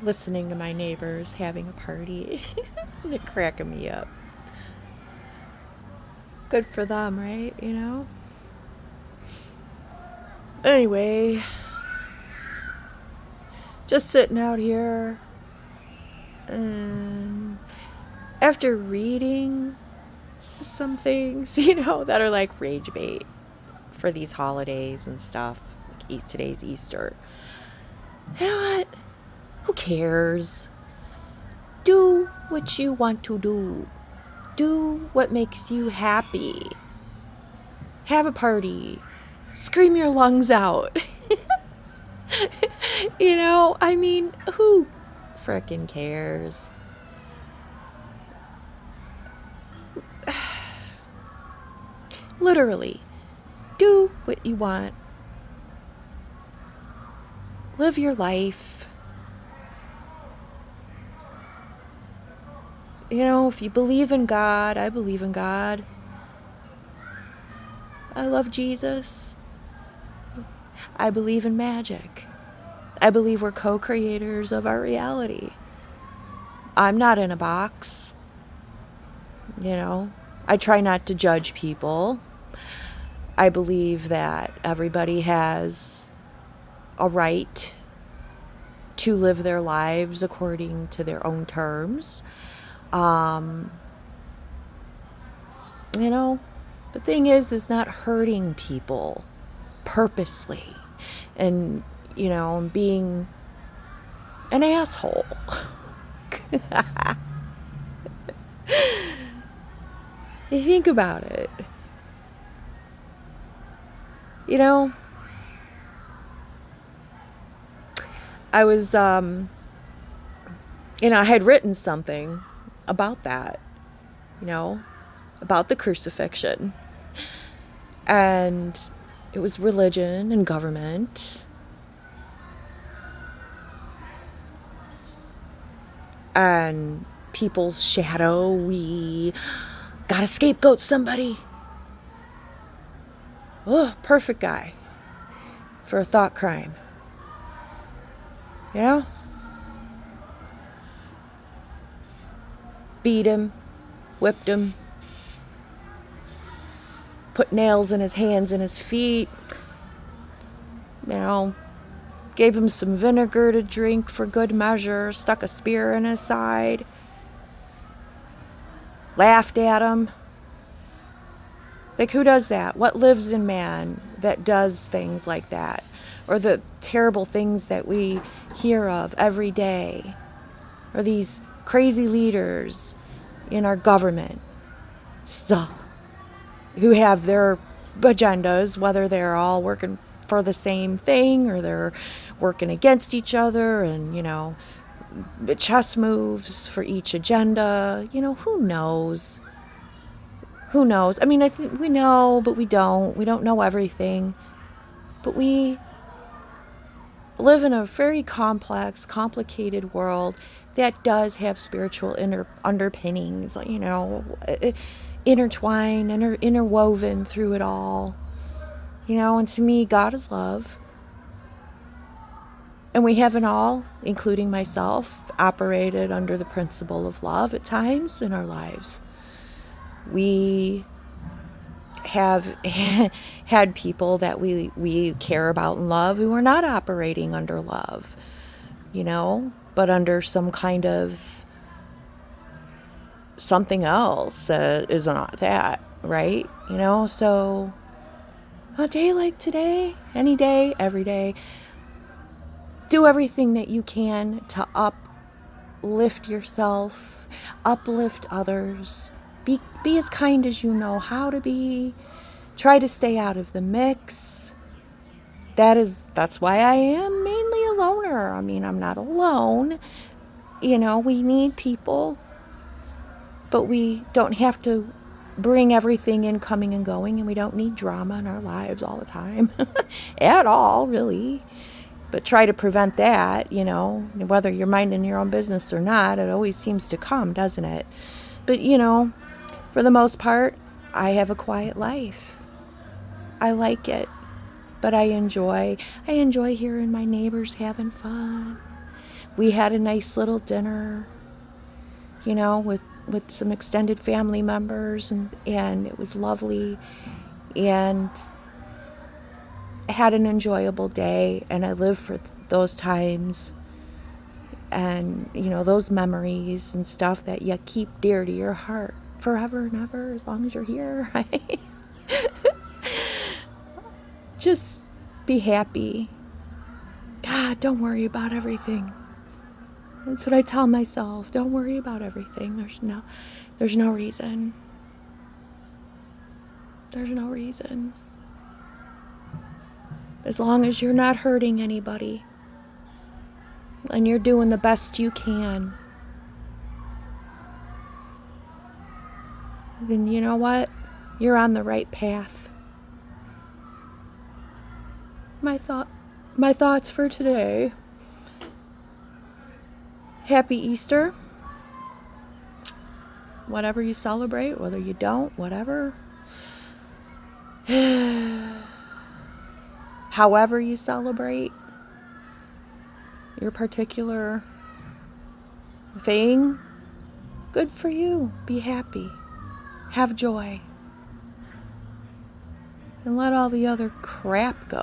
listening to my neighbors having a party. They're cracking me up. Good for them, right? Anyway, just sitting out here, and after reading some things, that are like rage bait for these holidays and stuff. Like today's Easter. You know what? Who cares? Do what you want to do. Do what makes you happy. Have a party. Scream your lungs out. Who frickin' cares? Literally, do what you want. Live your life. If you believe in God, I believe in God. I love Jesus. I believe in magic. I believe we're co-creators of our reality. I'm not in a box. I try not to judge people. I believe that everybody has a right to live their lives according to their own terms. The thing is not hurting people purposely and, being an asshole. You think about it. I was, I had written something about that, about the crucifixion. And it was religion and government. And people's shadow. We gotta scapegoat somebody. Oh, perfect guy for a thought crime. Beat him, whipped him, put nails in his hands and his feet, gave him some vinegar to drink for good measure, stuck a spear in his side, laughed at him. Like, who does that? What lives in man that does things like that? Or the terrible things that we hear of every day? Or these crazy leaders in our government who have their agendas, whether they're all working for the same thing or they're working against each other, and, chess moves for each agenda. Who knows? Who knows? I think we know, but we don't. We don't know everything. But we live in a very complex, complicated world that does have spiritual underpinnings, intertwined, interwoven through it all. And to me, God is love. And we haven't all, including myself, operated under the principle of love at times in our lives. We have had people that we care about and love who are not operating under love, but under some kind of something else that is not that, right? So a day like today, any day, every day, do everything that you can to uplift yourself, uplift others. Be as kind as you know how to be. Try to stay out of the mix. That's why I am mainly a loner. I'm not alone. We need people, but we don't have to bring everything in, coming and going, and we don't need drama in our lives all the time at all, really. But try to prevent that, whether you're minding your own business or not. It always seems to come, doesn't it? But, for the most part, I have a quiet life. I like it, but I enjoy hearing my neighbors having fun. We had a nice little dinner, with some extended family members, and it was lovely, and I had an enjoyable day, and I live for those times and, those memories and stuff that you keep dear to your heart forever and ever, as long as you're here, right? Just be happy. God, don't worry about everything. That's what I tell myself. Don't worry about everything. There's no reason. There's no reason. As long as you're not hurting anybody and you're doing the best you can, then you know what? You're on the right path. My thoughts for today. Happy Easter. Whatever you celebrate, whether you don't, whatever. However you celebrate your particular thing, good for you. Be happy. Have joy. And let all the other crap go.